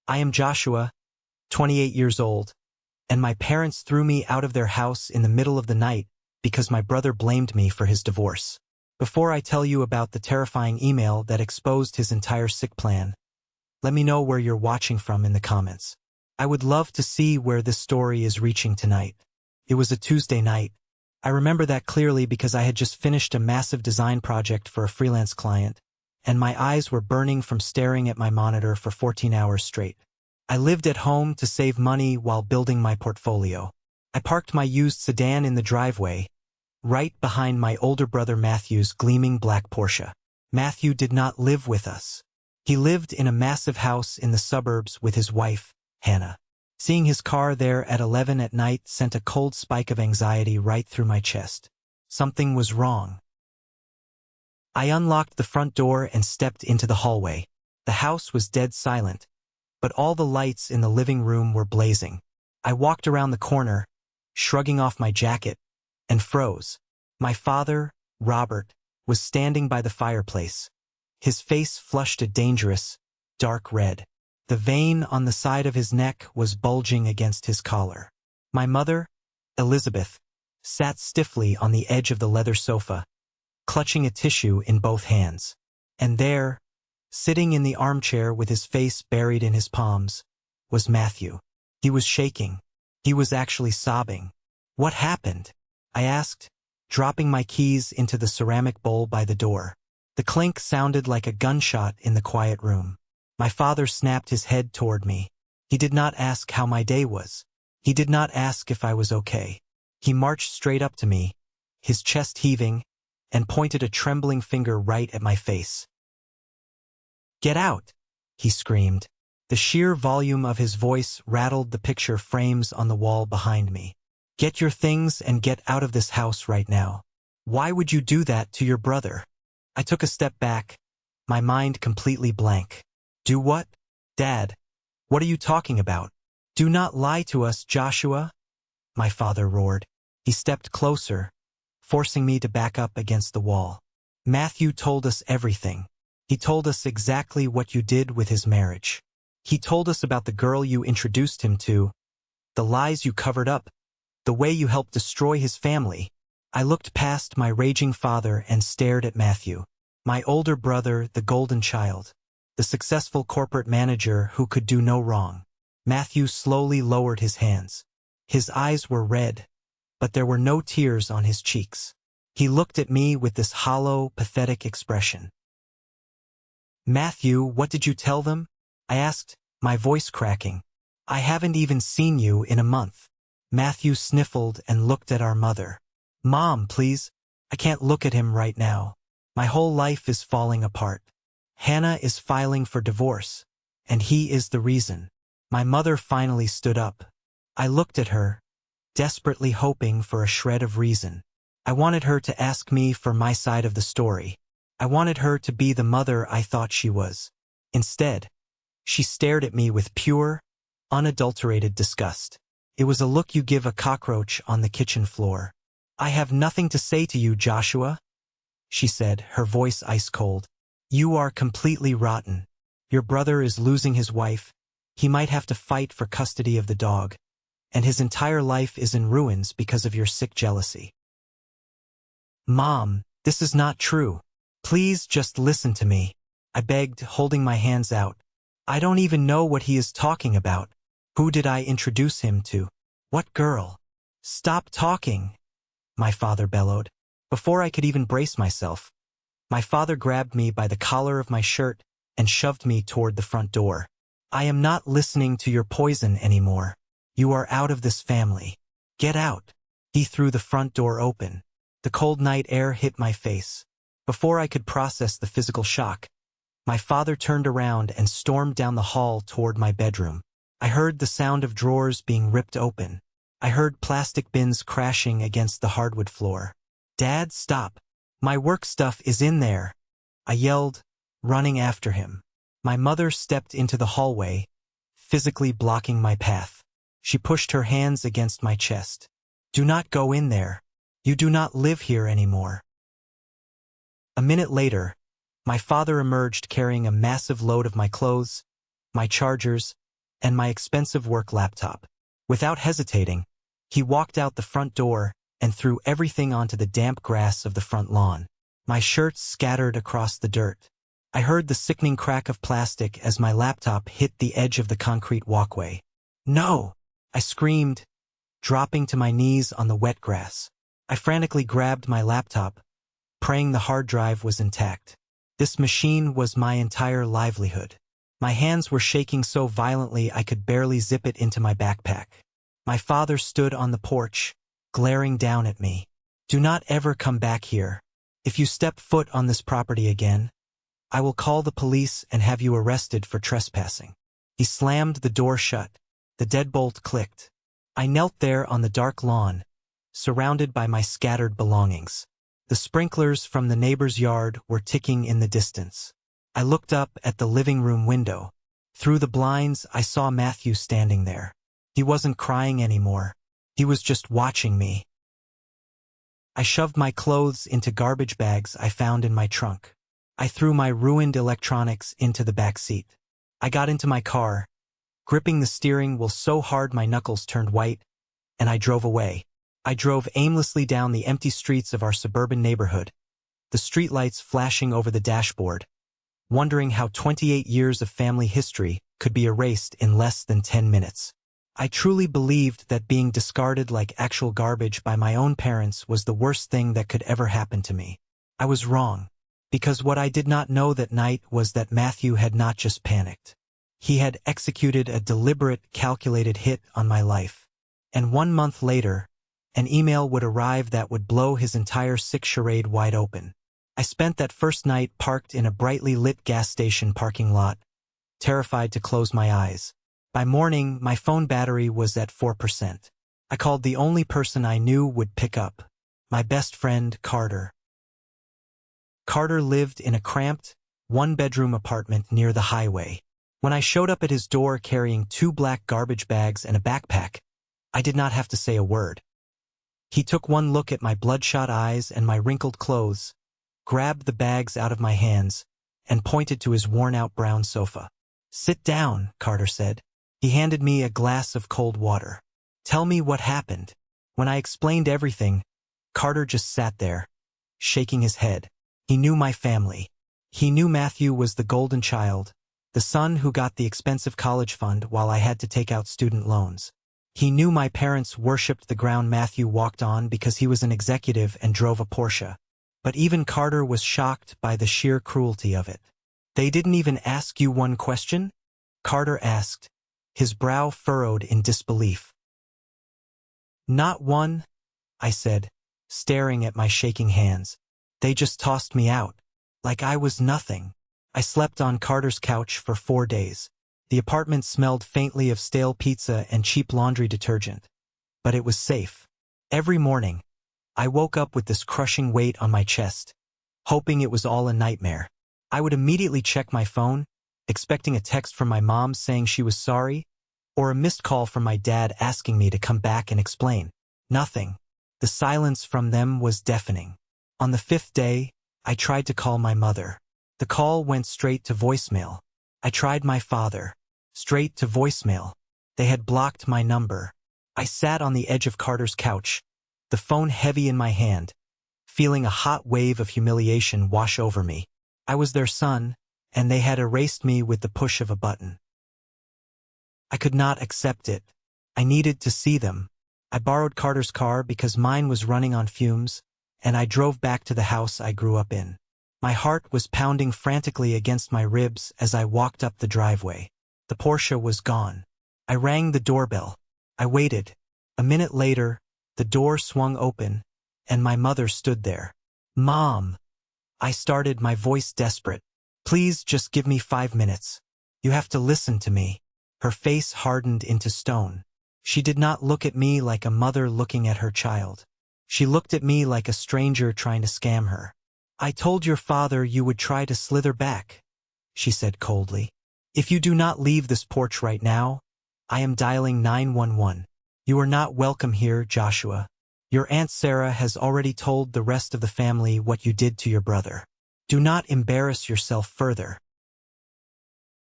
I am Joshua, 28 years old, and my parents threw me out of their house in the middle of the night because my brother blamed me for his divorce. Before I tell you about the terrifying email that exposed his entire sick plan, let me know where you're watching from in the comments. I would love to see where this story is reaching tonight. It was a Tuesday night. I remember that clearly because I had just finished a massive design project for a freelance client, and my eyes were burning from staring at my monitor for 14 hours straight. I lived at home to save money while building my portfolio. I parked my used sedan in the driveway, right behind my older brother Matthew's gleaming black Porsche. Matthew did not live with us. He lived in a massive house in the suburbs with his wife, Hannah. Seeing his car there at 11 at night sent a cold spike of anxiety right through my chest. Something was wrong. I unlocked the front door and stepped into the hallway. The house was dead silent, but all the lights in the living room were blazing. I walked around the corner, shrugging off my jacket, and froze. My father, Robert, was standing by the fireplace. His face flushed a dangerous, dark red. The vein on the side of his neck was bulging against his collar. My mother, Elizabeth, sat stiffly on the edge of the leather sofa, clutching a tissue in both hands. And there, sitting in the armchair with his face buried in his palms, was Matthew. He was shaking. He was actually sobbing. "What happened?" I asked, dropping my keys into the ceramic bowl by the door. The clink sounded like a gunshot in the quiet room. My father snapped his head toward me. He did not ask how my day was. He did not ask if I was okay. He marched straight up to me, his chest heaving, and pointed a trembling finger right at my face. "Get out!" he screamed. The sheer volume of his voice rattled the picture frames on the wall behind me. "Get your things and get out of this house right now. Why would you do that to your brother?" I took a step back, my mind completely blank. "Do what? Dad, what are you talking about? Do not lie to us, Joshua," my father roared. He stepped closer, forcing me to back up against the wall. "Matthew told us everything. He told us exactly what you did with his marriage. He told us about the girl you introduced him to, the lies you covered up, the way you helped destroy his family." I looked past my raging father and stared at Matthew, my older brother, the golden child, the successful corporate manager who could do no wrong. Matthew slowly lowered his hands. His eyes were red, but there were no tears on his cheeks. He looked at me with this hollow, pathetic expression. "Matthew, what did you tell them?" I asked, my voice cracking. "I haven't even seen you in a month." Matthew sniffled and looked at our mother. "Mom, please. I can't look at him right now. My whole life is falling apart. Hannah is filing for divorce, and he is the reason." My mother finally stood up. I looked at her, desperately hoping for a shred of reason. I wanted her to ask me for my side of the story. I wanted her to be the mother I thought she was. Instead, she stared at me with pure, unadulterated disgust. It was a look you give a cockroach on the kitchen floor. "I have nothing to say to you, Joshua," she said, her voice ice cold. "You are completely rotten. Your brother is losing his wife. He might have to fight for custody of the dog. And his entire life is in ruins because of your sick jealousy." "Mom, this is not true. Please just listen to me," I begged, holding my hands out. "I don't even know what he is talking about. Who did I introduce him to? What girl?" "Stop talking," my father bellowed. Before I could even brace myself, my father grabbed me by the collar of my shirt and shoved me toward the front door. "I am not listening to your poison anymore. You are out of this family. Get out." He threw the front door open. The cold night air hit my face. Before I could process the physical shock, my father turned around and stormed down the hall toward my bedroom. I heard the sound of drawers being ripped open. I heard plastic bins crashing against the hardwood floor. "Dad, stop. My work stuff is in there," I yelled, running after him. My mother stepped into the hallway, physically blocking my path. She pushed her hands against my chest. "Do not go in there. You do not live here anymore." A minute later, my father emerged carrying a massive load of my clothes, my chargers, and my expensive work laptop. Without hesitating, he walked out the front door and threw everything onto the damp grass of the front lawn. My shirts scattered across the dirt. I heard the sickening crack of plastic as my laptop hit the edge of the concrete walkway. "No!" I screamed, dropping to my knees on the wet grass. I frantically grabbed my laptop, praying the hard drive was intact. This machine was my entire livelihood. My hands were shaking so violently I could barely zip it into my backpack. My father stood on the porch, glaring down at me. "Do not ever come back here. If you step foot on this property again, I will call the police and have you arrested for trespassing." He slammed the door shut. The deadbolt clicked. I knelt there on the dark lawn, surrounded by my scattered belongings. The sprinklers from the neighbor's yard were ticking in the distance. I looked up at the living room window. Through the blinds, I saw Matthew standing there. He wasn't crying anymore. He was just watching me. I shoved my clothes into garbage bags I found in my trunk. I threw my ruined electronics into the back seat. I got into my car, gripping the steering wheel so hard my knuckles turned white, and I drove away. I drove aimlessly down the empty streets of our suburban neighborhood, the streetlights flashing over the dashboard, wondering how 28 years of family history could be erased in less than 10 minutes. I truly believed that being discarded like actual garbage by my own parents was the worst thing that could ever happen to me. I was wrong, because what I did not know that night was that Matthew had not just panicked. He had executed a deliberate, calculated hit on my life. And 1 month later, an email would arrive that would blow his entire sick charade wide open. I spent that first night parked in a brightly lit gas station parking lot, terrified to close my eyes. By morning, my phone battery was at 4%. I called the only person I knew would pick up, my best friend, Carter. Carter lived in a cramped, one-bedroom apartment near the highway. When I showed up at his door carrying 2 black garbage bags and a backpack, I did not have to say a word. He took one look at my bloodshot eyes and my wrinkled clothes, grabbed the bags out of my hands, and pointed to his worn-out brown sofa. "Sit down," Carter said. He handed me a glass of cold water. "Tell me what happened." When I explained everything, Carter just sat there, shaking his head. He knew my family. He knew Matthew was the golden child, the son who got the expensive college fund while I had to take out student loans. He knew my parents worshipped the ground Matthew walked on because he was an executive and drove a Porsche. But even Carter was shocked by the sheer cruelty of it. "They didn't even ask you one question?" Carter asked, his brow furrowed in disbelief. "Not one," I said, staring at my shaking hands. "They just tossed me out, like I was nothing." I slept on Carter's couch for 4 days. The apartment smelled faintly of stale pizza and cheap laundry detergent, but it was safe. Every morning, I woke up with this crushing weight on my chest, hoping it was all a nightmare. I would immediately check my phone, expecting a text from my mom saying she was sorry, or a missed call from my dad asking me to come back and explain. Nothing. The silence from them was deafening. On the 5th day, I tried to call my mother. The call went straight to voicemail. I tried my father. Straight to voicemail. They had blocked my number. I sat on the edge of Carter's couch, the phone heavy in my hand, feeling a hot wave of humiliation wash over me. I was their son, and they had erased me with the push of a button. I could not accept it. I needed to see them. I borrowed Carter's car because mine was running on fumes, and I drove back to the house I grew up in. My heart was pounding frantically against my ribs as I walked up the driveway. The Porsche was gone. I rang the doorbell. I waited. A minute later, the door swung open, and my mother stood there. "Mom," I started, my voice desperate. "Please just give me 5 minutes. You have to listen to me." Her face hardened into stone. She did not look at me like a mother looking at her child. She looked at me like a stranger trying to scam her. "I told your father you would try to slither back," she said coldly. "If you do not leave this porch right now, I am dialing 911. You are not welcome here, Joshua. Your Aunt Sarah has already told the rest of the family what you did to your brother. Do not embarrass yourself further."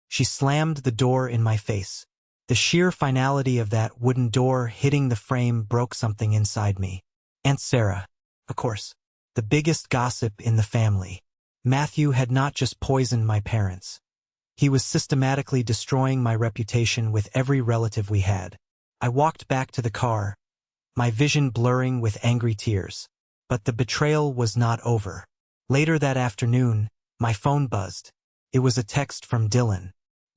She slammed the door in my face. The sheer finality of that wooden door hitting the frame broke something inside me. Aunt Sarah, of course, the biggest gossip in the family. Matthew had not just poisoned my parents. He was systematically destroying my reputation with every relative we had. I walked back to the car, my vision blurring with angry tears. But the betrayal was not over. Later that afternoon, my phone buzzed. It was a text from Dylan.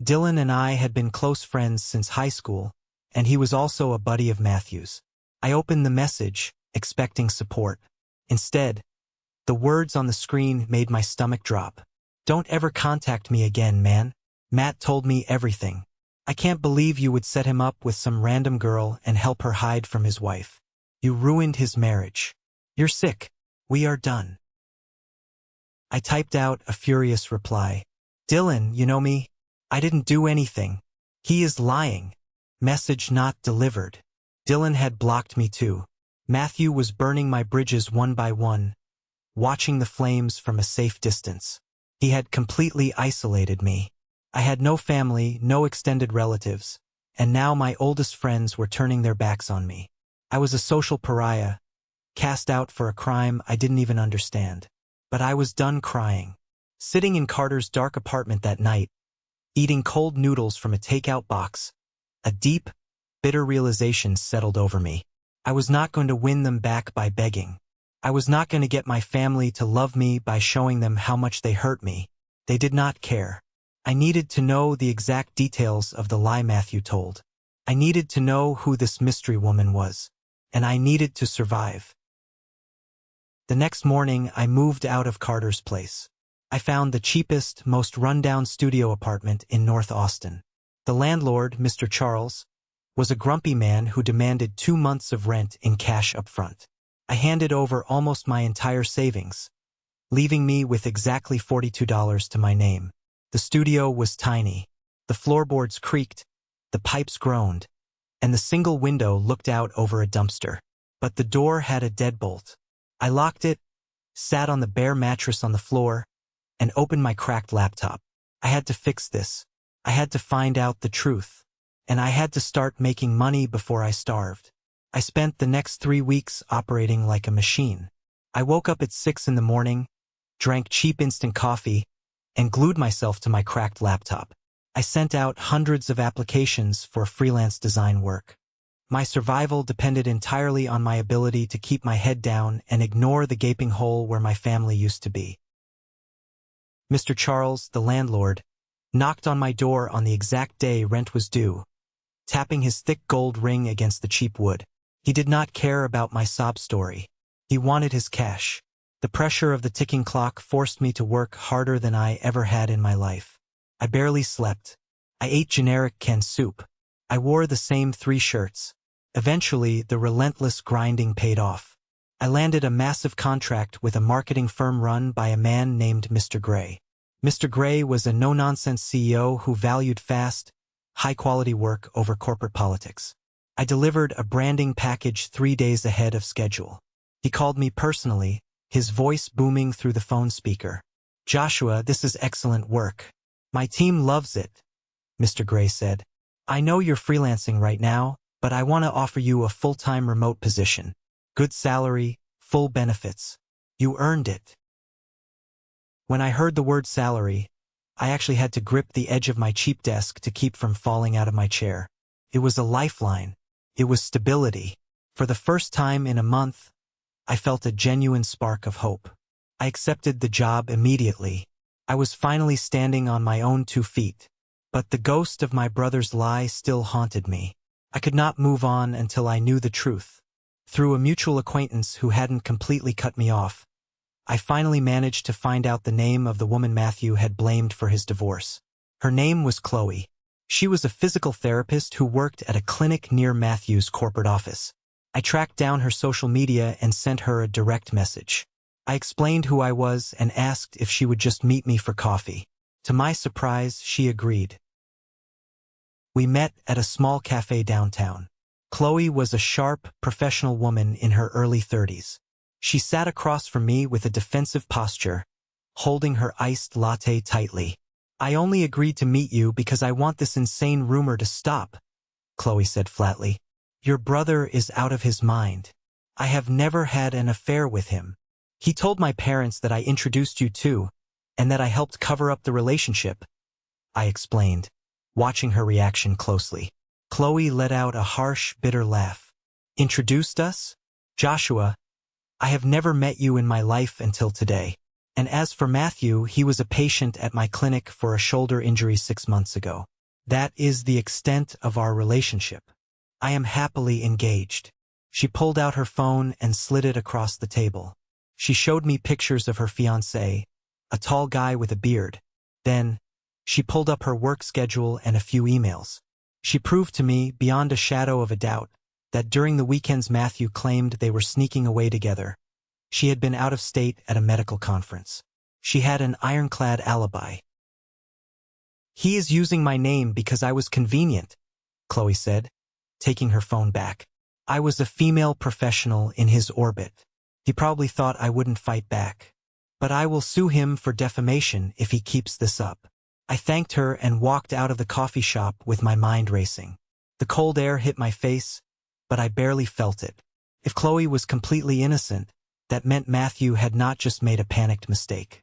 Dylan and I had been close friends since high school, and he was also a buddy of Matthew's. I opened the message, expecting support. Instead, the words on the screen made my stomach drop. "Don't ever contact me again, man. Matt told me everything. I can't believe you would set him up with some random girl and help her hide from his wife. You ruined his marriage. You're sick. We are done." I typed out a furious reply. "Dylan, you know me? I didn't do anything. He is lying. Message not delivered." Dylan had blocked me too. Matthew was burning my bridges one by one, watching the flames from a safe distance. He had completely isolated me. I had no family, no extended relatives, and now my oldest friends were turning their backs on me. I was a social pariah, cast out for a crime I didn't even understand. But I was done crying. Sitting in Carter's dark apartment that night, eating cold noodles from a takeout box, a deep, bitter realization settled over me. I was not going to win them back by begging. I was not going to get my family to love me by showing them how much they hurt me. They did not care. I needed to know the exact details of the lie Matthew told. I needed to know who this mystery woman was. And I needed to survive. The next morning, I moved out of Carter's place. I found the cheapest, most rundown studio apartment in North Austin. The landlord, Mr. Charles, was a grumpy man who demanded 2 months of rent in cash up front. I handed over almost my entire savings, leaving me with exactly $42 to my name. The studio was tiny. The floorboards creaked, the pipes groaned, and the single window looked out over a dumpster. But the door had a deadbolt. I locked it, sat on the bare mattress on the floor, and opened my cracked laptop. I had to fix this. I had to find out the truth. And I had to start making money before I starved. I spent the next 3 weeks operating like a machine. I woke up at 6 in the morning, drank cheap instant coffee, and glued myself to my cracked laptop. I sent out hundreds of applications for freelance design work. My survival depended entirely on my ability to keep my head down and ignore the gaping hole where my family used to be. Mr. Charles, the landlord, knocked on my door on the exact day rent was due, tapping his thick gold ring against the cheap wood. He did not care about my sob story. He wanted his cash. The pressure of the ticking clock forced me to work harder than I ever had in my life. I barely slept. I ate generic canned soup. I wore the same 3 shirts. Eventually, the relentless grinding paid off. I landed a massive contract with a marketing firm run by a man named Mr. Gray. Mr. Gray was a no-nonsense CEO who valued fast, high-quality work over corporate politics. I delivered a branding package 3 days ahead of schedule. He called me personally, his voice booming through the phone speaker. "Joshua, this is excellent work. My team loves it," Mr. Gray said. "I know you're freelancing right now, but I want to offer you a full-time remote position. Good salary, full benefits. You earned it." When I heard the word salary, I actually had to grip the edge of my cheap desk to keep from falling out of my chair. It was a lifeline. It was stability. For the first time in a month, I felt a genuine spark of hope. I accepted the job immediately. I was finally standing on my own 2 feet. But the ghost of my brother's lie still haunted me. I could not move on until I knew the truth. Through a mutual acquaintance who hadn't completely cut me off, I finally managed to find out the name of the woman Matthew had blamed for his divorce. Her name was Chloe. She was a physical therapist who worked at a clinic near Matthew's corporate office. I tracked down her social media and sent her a direct message. I explained who I was and asked if she would just meet me for coffee. To my surprise, she agreed. We met at a small cafe downtown. Chloe was a sharp, professional woman in her early 30s. She sat across from me with a defensive posture, holding her iced latte tightly. "I only agreed to meet you because I want this insane rumor to stop," Chloe said flatly. Your brother is out of his mind. I have never had an affair with him. He told my parents that I introduced you to, and that I helped cover up the relationship, I explained, watching her reaction closely. Chloe let out a harsh, bitter laugh. Introduced us? Joshua, I have never met you in my life until today. And as for Matthew, he was a patient at my clinic for a shoulder injury 6 months ago. That is the extent of our relationship. I am happily engaged. She pulled out her phone and slid it across the table. She showed me pictures of her fiancé, a tall guy with a beard. Then, she pulled up her work schedule and a few emails. She proved to me, beyond a shadow of a doubt, that during the weekends Matthew claimed they were sneaking away together. She had been out of state at a medical conference. She had an ironclad alibi. He is using my name because I was convenient, Chloe said, taking her phone back. I was a female professional in his orbit. He probably thought I wouldn't fight back. But I will sue him for defamation if he keeps this up. I thanked her and walked out of the coffee shop with my mind racing. The cold air hit my face, but I barely felt it. If Chloe was completely innocent, that meant Matthew had not just made a panicked mistake.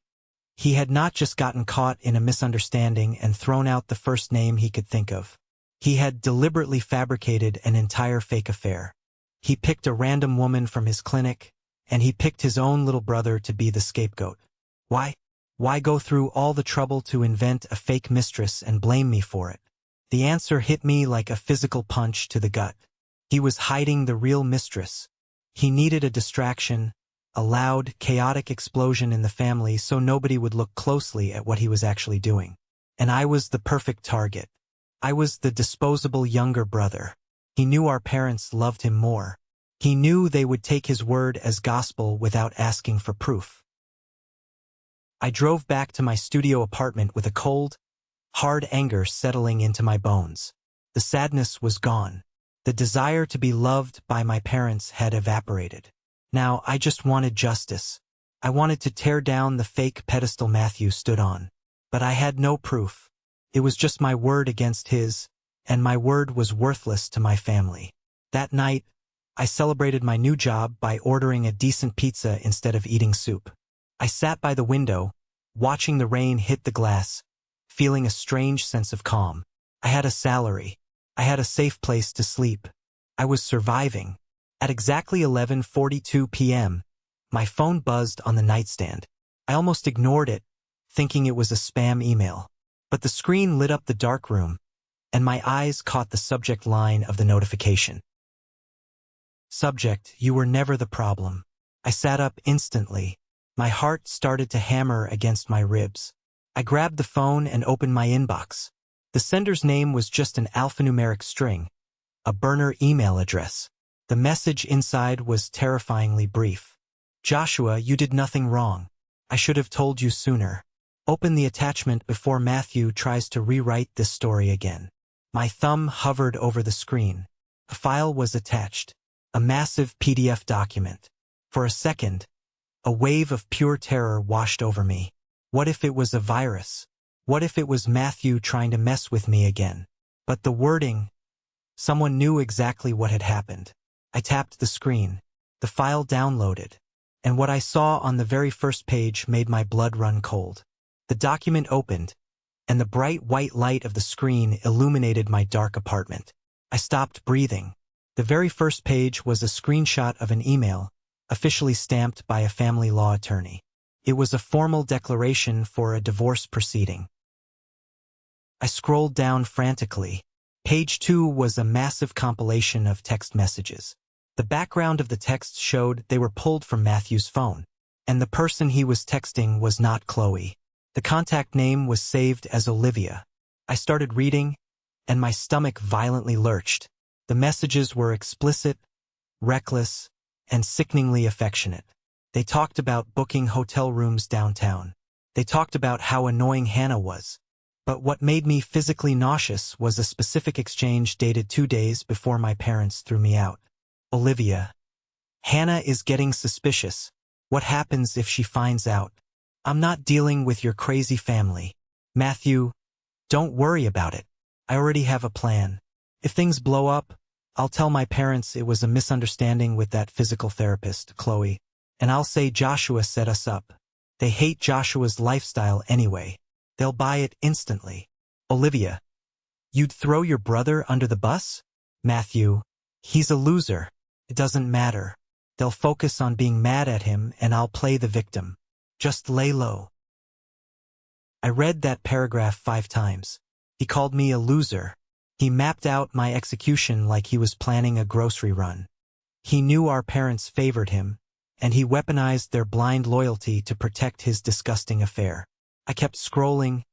He had not just gotten caught in a misunderstanding and thrown out the first name he could think of. He had deliberately fabricated an entire fake affair. He picked a random woman from his clinic, and he picked his own little brother to be the scapegoat. Why? Why go through all the trouble to invent a fake mistress and blame me for it? The answer hit me like a physical punch to the gut. He was hiding the real mistress. He needed a distraction, a loud, chaotic explosion in the family so nobody would look closely at what he was actually doing. And I was the perfect target. I was the disposable younger brother. He knew our parents loved him more. He knew they would take his word as gospel without asking for proof. I drove back to my studio apartment with a cold, hard anger settling into my bones. The sadness was gone. The desire to be loved by my parents had evaporated. Now I just wanted justice. I wanted to tear down the fake pedestal Matthew stood on. But I had no proof. It was just my word against his, and my word was worthless to my family. That night, I celebrated my new job by ordering a decent pizza instead of eating soup. I sat by the window, watching the rain hit the glass, feeling a strange sense of calm. I had a salary. I had a safe place to sleep. I was surviving. At exactly 11:42 p.m., my phone buzzed on the nightstand. I almost ignored it, thinking it was a spam email. But the screen lit up the dark room, and my eyes caught the subject line of the notification. Subject, you were never the problem. I sat up instantly. My heart started to hammer against my ribs. I grabbed the phone and opened my inbox. The sender's name was just an alphanumeric string, a burner email address. The message inside was terrifyingly brief. Joshua, you did nothing wrong. I should have told you sooner. Open the attachment before Matthew tries to rewrite this story again. My thumb hovered over the screen. A file was attached. A massive PDF document. For a second, a wave of pure terror washed over me. What if it was a virus? What if it was Matthew trying to mess with me again? But the wording, someone knew exactly what had happened. I tapped the screen. The file downloaded. And what I saw on the very first page made my blood run cold. The document opened, and the bright white light of the screen illuminated my dark apartment. I stopped breathing. The very first page was a screenshot of an email, officially stamped by a family law attorney. It was a formal declaration for a divorce proceeding. I scrolled down frantically. Page 2 was a massive compilation of text messages. The background of the text showed they were pulled from Matthew's phone, and the person he was texting was not Chloe. The contact name was saved as Olivia. I started reading, and my stomach violently lurched. The messages were explicit, reckless, and sickeningly affectionate. They talked about booking hotel rooms downtown. They talked about how annoying Hannah was. But what made me physically nauseous was a specific exchange dated 2 days before my parents threw me out. Olivia. Hannah is getting suspicious. What happens if she finds out? I'm not dealing with your crazy family. Matthew, don't worry about it. I already have a plan. If things blow up, I'll tell my parents it was a misunderstanding with that physical therapist, Chloe, and I'll say Joshua set us up. They hate Joshua's lifestyle anyway. They'll buy it instantly. Olivia, you'd throw your brother under the bus? Matthew, he's a loser. It doesn't matter. They'll focus on being mad at him and I'll play the victim. Just lay low. I read that paragraph 5 times. He called me a loser. He mapped out my execution like he was planning a grocery run. He knew our parents favored him, and he weaponized their blind loyalty to protect his disgusting affair. I kept scrolling,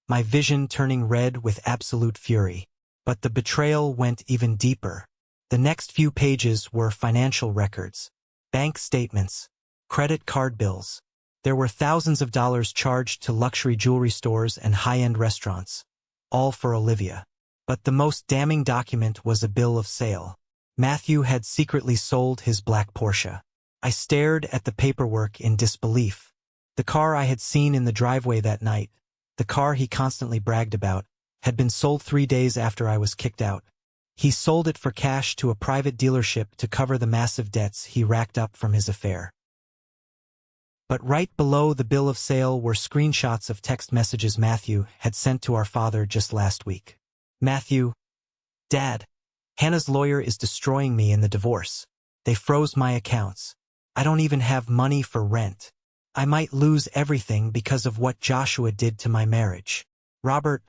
my vision turning red with absolute fury. But the betrayal went even deeper. The next few pages were financial records, bank statements, credit card bills. There were thousands of dollars charged to luxury jewelry stores and high-end restaurants, all for Olivia. But the most damning document was a bill of sale. Matthew had secretly sold his black Porsche. I stared at the paperwork in disbelief. The car I had seen in the driveway that night, the car he constantly bragged about, had been sold 3 days after I was kicked out. He sold it for cash to a private dealership to cover the massive debts he racked up from his affair. But right below the bill of sale were screenshots of text messages Matthew had sent to our father just last week. Matthew, Dad, Hannah's lawyer is destroying me in the divorce. They froze my accounts. I don't even have money for rent. I might lose everything because of what Joshua did to my marriage. Robert,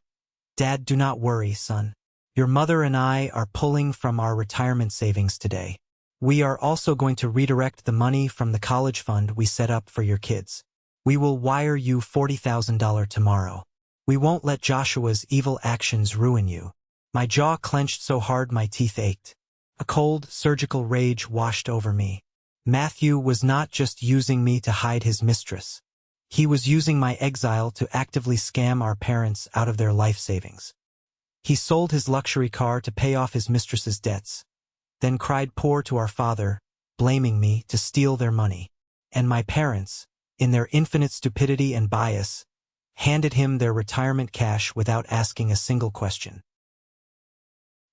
Dad, do not worry, son. Your mother and I are pulling from our retirement savings today. We are also going to redirect the money from the college fund we set up for your kids. We will wire you $40,000 tomorrow. We won't let Joshua's evil actions ruin you. My jaw clenched so hard my teeth ached. A cold, surgical rage washed over me. Matthew was not just using me to hide his mistress. He was using my exile to actively scam our parents out of their life savings. He sold his luxury car to pay off his mistress's debts, then cried poor to our father, blaming me to steal their money. And my parents, in their infinite stupidity and bias, handed him their retirement cash without asking a single question.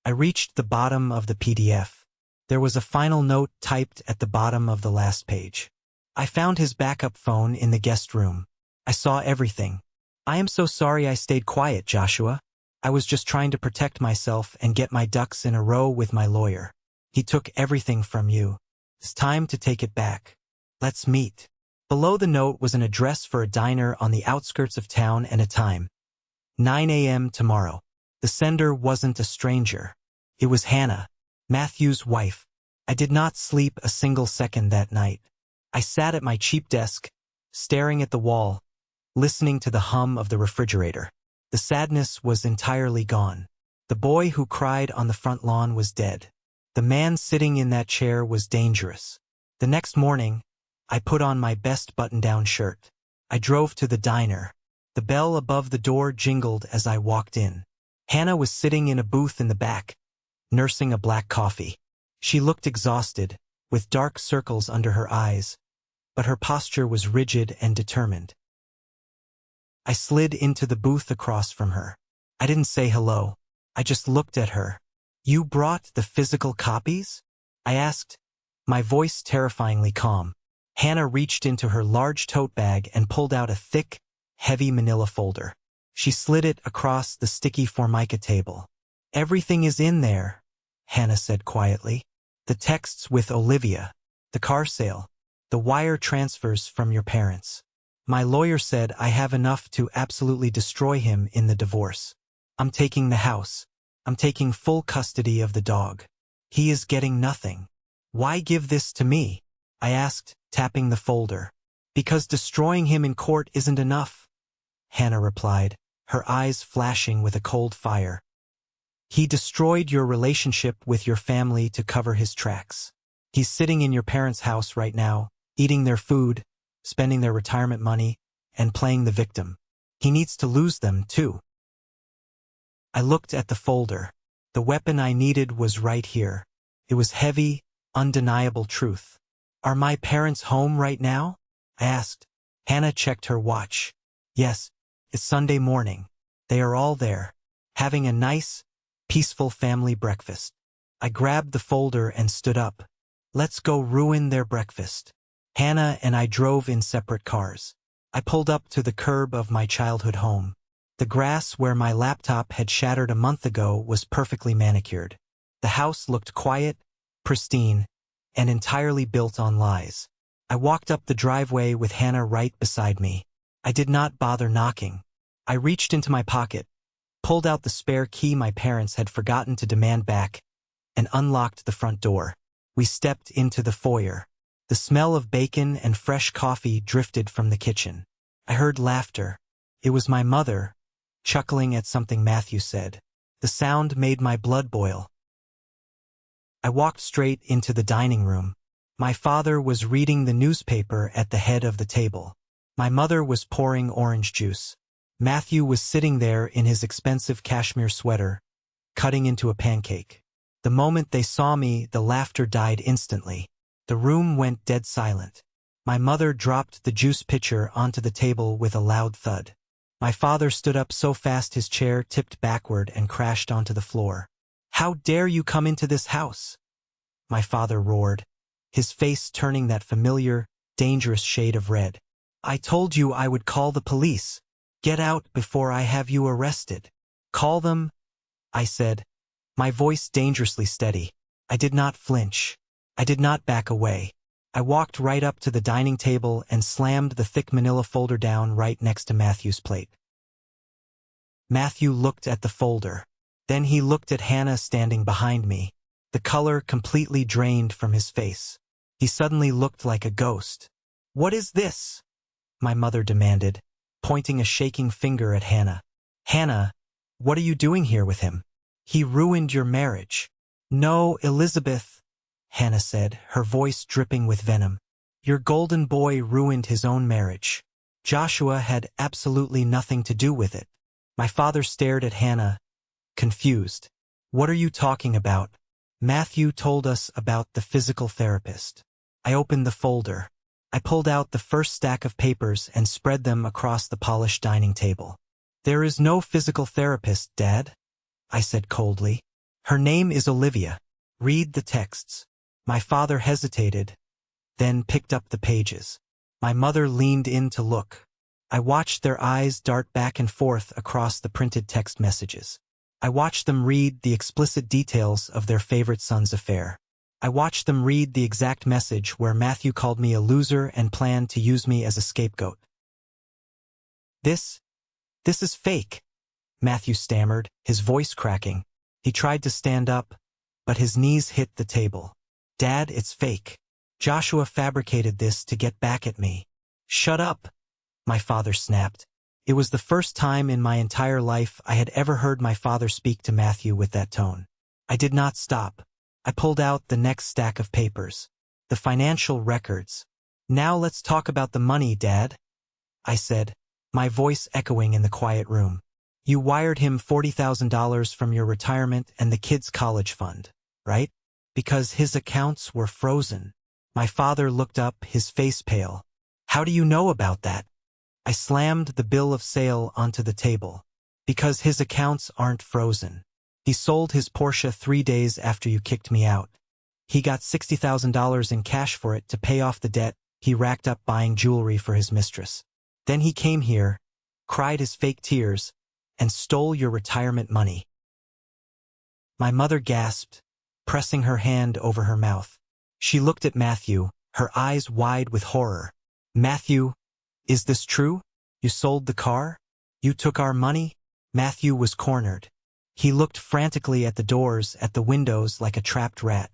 I reached the bottom of the PDF. There was a final note typed at the bottom of the last page. I found his backup phone in the guest room. I saw everything. I am so sorry I stayed quiet, Joshua. I was just trying to protect myself and get my ducks in a row with my lawyer. He took everything from you. It's time to take it back. Let's meet. Below the note was an address for a diner on the outskirts of town and a time. 9 a.m. tomorrow. The sender wasn't a stranger. It was Hannah, Matthew's wife. I did not sleep a single second that night. I sat at my cheap desk, staring at the wall, listening to the hum of the refrigerator. The sadness was entirely gone. The boy who cried on the front lawn was dead. The man sitting in that chair was dangerous. The next morning, I put on my best button-down shirt. I drove to the diner. The bell above the door jingled as I walked in. Hannah was sitting in a booth in the back, nursing a black coffee. She looked exhausted, with dark circles under her eyes, but her posture was rigid and determined. I slid into the booth across from her. I didn't say hello. I just looked at her. You brought the physical copies? I asked, my voice terrifyingly calm. Hannah reached into her large tote bag and pulled out a thick, heavy manila folder. She slid it across the sticky Formica table. Everything is in there, Hannah said quietly. The texts with Olivia, the car sale, the wire transfers from your parents. My lawyer said I have enough to absolutely destroy him in the divorce. I'm taking the house. I'm taking full custody of the dog. He is getting nothing. Why give this to me? I asked, tapping the folder. Because destroying him in court isn't enough, Hannah replied, her eyes flashing with a cold fire. He destroyed your relationship with your family to cover his tracks. He's sitting in your parents' house right now, eating their food, spending their retirement money, and playing the victim. He needs to lose them, too. I looked at the folder. The weapon I needed was right here. It was heavy, undeniable truth. Are my parents home right now? I asked. Hannah checked her watch. Yes, it's Sunday morning. They are all there, having a nice, Peaceful family breakfast. I grabbed the folder and stood up. Let's go ruin their breakfast. Hannah and I drove in separate cars. I pulled up to the curb of my childhood home. The grass where my laptop had shattered a month ago was perfectly manicured. The house looked quiet, pristine, and entirely built on lies. I walked up the driveway with Hannah right beside me. I did not bother knocking. I reached into my pocket, pulled out the spare key my parents had forgotten to demand back, and unlocked the front door. We stepped into the foyer. The smell of bacon and fresh coffee drifted from the kitchen. I heard laughter. It was my mother, chuckling at something Matthew said. The sound made my blood boil. I walked straight into the dining room. My father was reading the newspaper at the head of the table. My mother was pouring orange juice. Matthew was sitting there in his expensive cashmere sweater, cutting into a pancake. The moment they saw me, the laughter died instantly. The room went dead silent. My mother dropped the juice pitcher onto the table with a loud thud. My father stood up so fast his chair tipped backward and crashed onto the floor. "How dare you come into this house?" my father roared, his face turning that familiar, dangerous shade of red. "I told you I would call the police. Get out before I have you arrested." "Call them," I said, my voice dangerously steady. I did not flinch. I did not back away. I walked right up to the dining table and slammed the thick manila folder down right next to Matthew's plate. Matthew looked at the folder. Then he looked at Hannah standing behind me, the color completely drained from his face. He suddenly looked like a ghost. "What is this?" my mother demanded, pointing a shaking finger at Hannah. "Hannah, what are you doing here with him? He ruined your marriage." "No, Elizabeth," Hannah said, her voice dripping with venom. "Your golden boy ruined his own marriage. Joshua had absolutely nothing to do with it." My father stared at Hannah, confused. "What are you talking about?" "Matthew told us about the physical therapist." I opened the folder. I pulled out the first stack of papers and spread them across the polished dining table. "There is no physical therapist, Dad," I said coldly. "Her name is Olivia. Read the texts." My father hesitated, then picked up the pages. My mother leaned in to look. I watched their eyes dart back and forth across the printed text messages. I watched them read the explicit details of their favorite son's affair. I watched them read the exact message where Matthew called me a loser and planned to use me as a scapegoat. This is fake," Matthew stammered, his voice cracking. He tried to stand up, but his knees hit the table. "Dad, it's fake. Joshua fabricated this to get back at me." "Shut up," my father snapped. It was the first time in my entire life I had ever heard my father speak to Matthew with that tone. I did not stop. I pulled out the next stack of papers. The financial records. "Now let's talk about the money, Dad," I said, my voice echoing in the quiet room. "You wired him $40,000 from your retirement and the kids' college fund, right? Because his accounts were frozen." My father looked up, his face pale. "How do you know about that?" I slammed the bill of sale onto the table. "Because his accounts aren't frozen. He sold his Porsche 3 days after you kicked me out. He got $60,000 in cash for it to pay off the debt he racked up buying jewelry for his mistress. Then he came here, cried his fake tears, and stole your retirement money." My mother gasped, pressing her hand over her mouth. She looked at Matthew, her eyes wide with horror. "Matthew, is this true? You sold the car? You took our money?" Matthew was cornered. He looked frantically at the doors, at the windows like a trapped rat.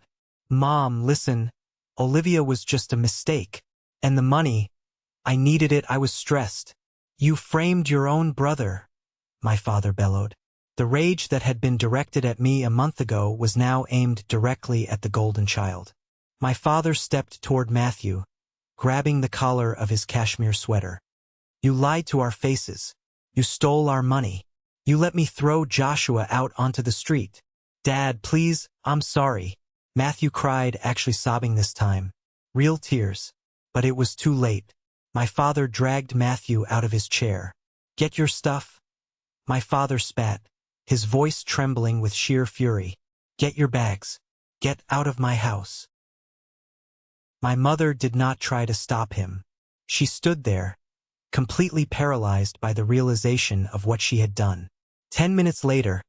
"Mom, listen. Olivia was just a mistake. And the money, I needed it, I was stressed." "You framed your own brother," my father bellowed. The rage that had been directed at me a month ago was now aimed directly at the golden child. My father stepped toward Matthew, grabbing the collar of his cashmere sweater. "You lied to our faces. You stole our money. You let me throw Joshua out onto the street." "Dad, please, I'm sorry," Matthew cried, actually sobbing this time. Real tears. But it was too late. My father dragged Matthew out of his chair. "Get your stuff." My father spat. his voice trembling with sheer fury. "Get your bags. Get out of my house." My mother did not try to stop him. She stood there, completely paralyzed by the realization of what she had done. 10 minutes later,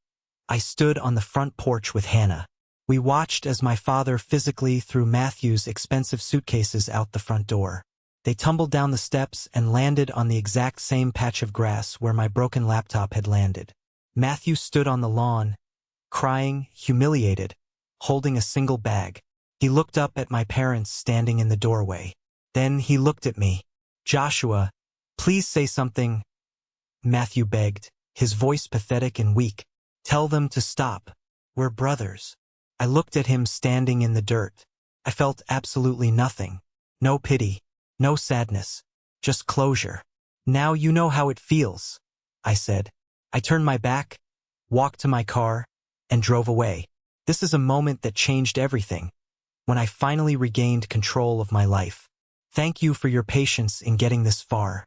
I stood on the front porch with Hannah. We watched as my father physically threw Matthew's expensive suitcases out the front door. They tumbled down the steps and landed on the exact same patch of grass where my broken laptop had landed. Matthew stood on the lawn, crying, humiliated, holding a single bag. He looked up at my parents standing in the doorway. Then he looked at me. "Joshua, please say something," Matthew begged, his voice pathetic and weak. "Tell them to stop. We're brothers." I looked at him standing in the dirt. I felt absolutely nothing. No pity, no sadness, just closure. "Now you know how it feels," I said. I turned my back, walked to my car, and drove away. This is a moment that changed everything, when I finally regained control of my life. Thank you for your patience in getting this far.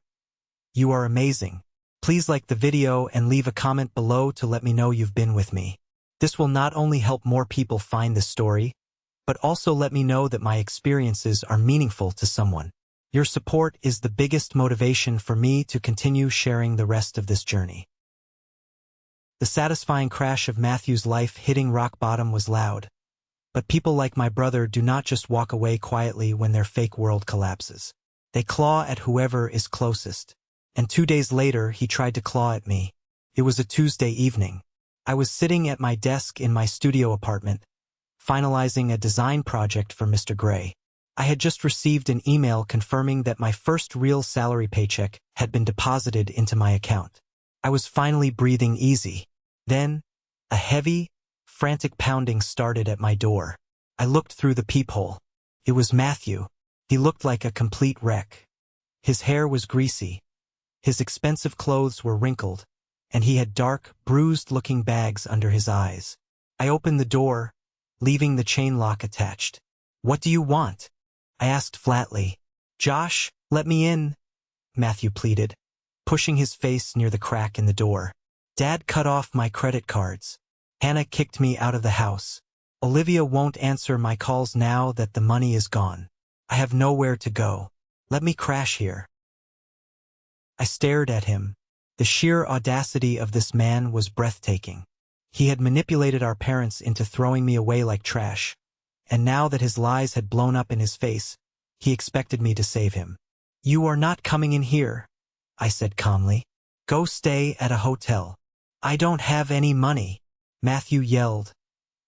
You are amazing. Please like the video and leave a comment below to let me know you've been with me. This will not only help more people find this story, but also let me know that my experiences are meaningful to someone. Your support is the biggest motivation for me to continue sharing the rest of this journey. The satisfying crash of Matthew's life hitting rock bottom was loud. But people like my brother do not just walk away quietly when their fake world collapses. They claw at whoever is closest. And 2 days later, he tried to claw at me. It was a Tuesday evening. I was sitting at my desk in my studio apartment, finalizing a design project for Mr. Gray. I had just received an email confirming that my first real salary paycheck had been deposited into my account. I was finally breathing easy. Then, a heavy, frantic pounding started at my door. I looked through the peephole. It was Matthew. He looked like a complete wreck. His hair was greasy. His expensive clothes were wrinkled, and he had dark, bruised-looking bags under his eyes. I opened the door, leaving the chain lock attached. "What do you want?" I asked flatly. "Josh, let me in," Matthew pleaded, pushing his face near the crack in the door. "Dad cut off my credit cards. Hannah kicked me out of the house. Olivia won't answer my calls now that the money is gone. I have nowhere to go. Let me crash here." I stared at him. The sheer audacity of this man was breathtaking. He had manipulated our parents into throwing me away like trash, and now that his lies had blown up in his face, he expected me to save him. "You are not coming in here," I said calmly. "Go stay at a hotel." "I don't have any money," Matthew yelled,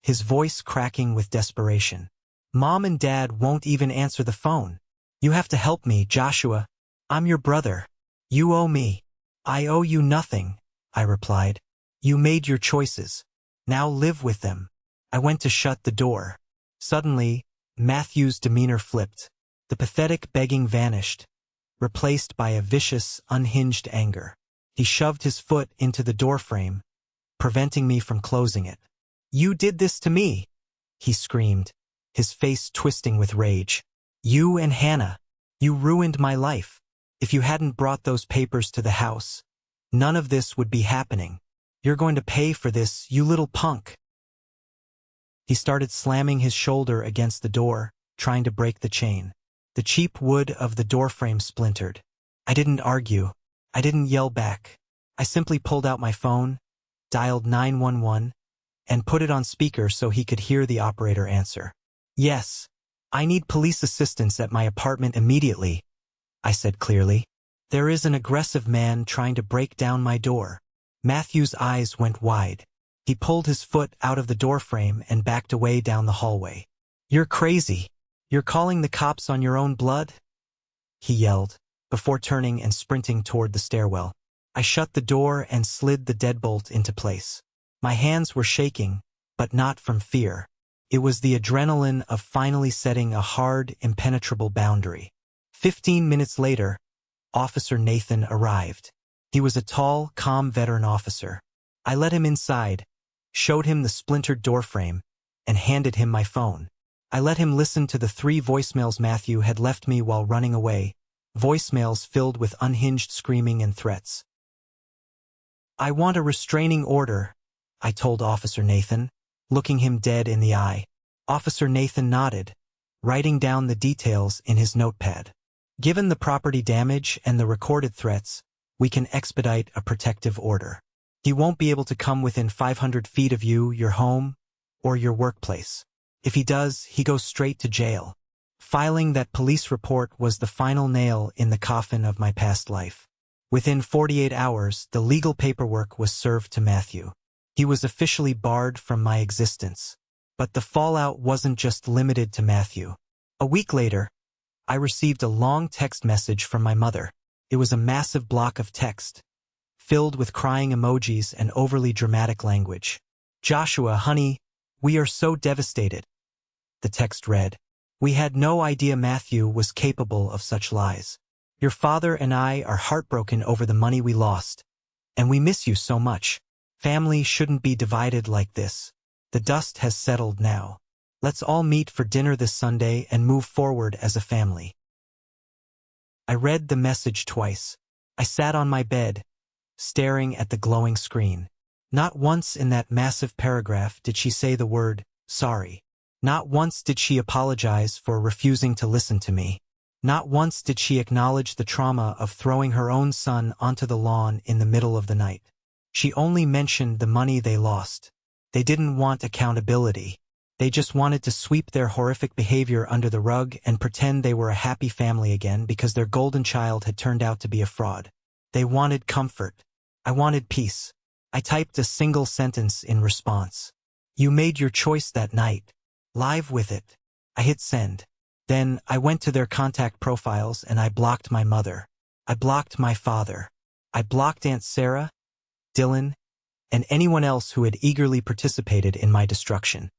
his voice cracking with desperation. "Mom and Dad won't even answer the phone. You have to help me, Joshua. I'm your brother. You owe me." "I owe you nothing," I replied. "You made your choices. Now live with them." I went to shut the door. Suddenly, Matthew's demeanor flipped. The pathetic begging vanished, replaced by a vicious, unhinged anger. He shoved his foot into the doorframe, preventing me from closing it. "You did this to me," he screamed, his face twisting with rage. "You and Hannah. You ruined my life. If you hadn't brought those papers to the house, none of this would be happening. You're going to pay for this, you little punk." He started slamming his shoulder against the door, trying to break the chain. The cheap wood of the doorframe splintered. I didn't argue. I didn't yell back. I simply pulled out my phone, dialed 911, and put it on speaker so he could hear the operator answer. "Yes, I need police assistance at my apartment immediately," I said clearly. "There is an aggressive man trying to break down my door." Matthew's eyes went wide. He pulled his foot out of the doorframe and backed away down the hallway. "You're crazy. You're calling the cops on your own blood?" he yelled, before turning and sprinting toward the stairwell. I shut the door and slid the deadbolt into place. My hands were shaking, but not from fear. It was the adrenaline of finally setting a hard, impenetrable boundary. 15 minutes later, Officer Nathan arrived. He was a tall, calm veteran officer. I let him inside, showed him the splintered doorframe, and handed him my phone. I let him listen to the 3 voicemails Matthew had left me while running away, voicemails filled with unhinged screaming and threats. "I want a restraining order," I told Officer Nathan, looking him dead in the eye. Officer Nathan nodded, writing down the details in his notepad. Given the property damage and the recorded threats, we can expedite a protective order. He won't be able to come within 500 feet of you, your home, or your workplace. If he does, he goes straight to jail. Filing that police report was the final nail in the coffin of my past life. Within 48 hours, the legal paperwork was served to Matthew. He was officially barred from my existence. But the fallout wasn't just limited to Matthew. A week later, I received a long text message from my mother. It was a massive block of text, filled with crying emojis and overly dramatic language. "Joshua, honey, we are so devastated." The text read, "We had no idea Matthew was capable of such lies. Your father and I are heartbroken over the money we lost, and we miss you so much. Family shouldn't be divided like this. The dust has settled now. Let's all meet for dinner this Sunday and move forward as a family." I read the message twice. I sat on my bed, staring at the glowing screen. Not once in that massive paragraph did she say the word, sorry. Not once did she apologize for refusing to listen to me. Not once did she acknowledge the trauma of throwing her own son onto the lawn in the middle of the night. She only mentioned the money they lost. They didn't want accountability. They just wanted to sweep their horrific behavior under the rug and pretend they were a happy family again because their golden child had turned out to be a fraud. They wanted comfort. I wanted peace. I typed a single sentence in response. "You made your choice that night. Live with it." I hit send. Then I went to their contact profiles and I blocked my mother. I blocked my father. I blocked Aunt Sarah, Dylan, and anyone else who had eagerly participated in my destruction.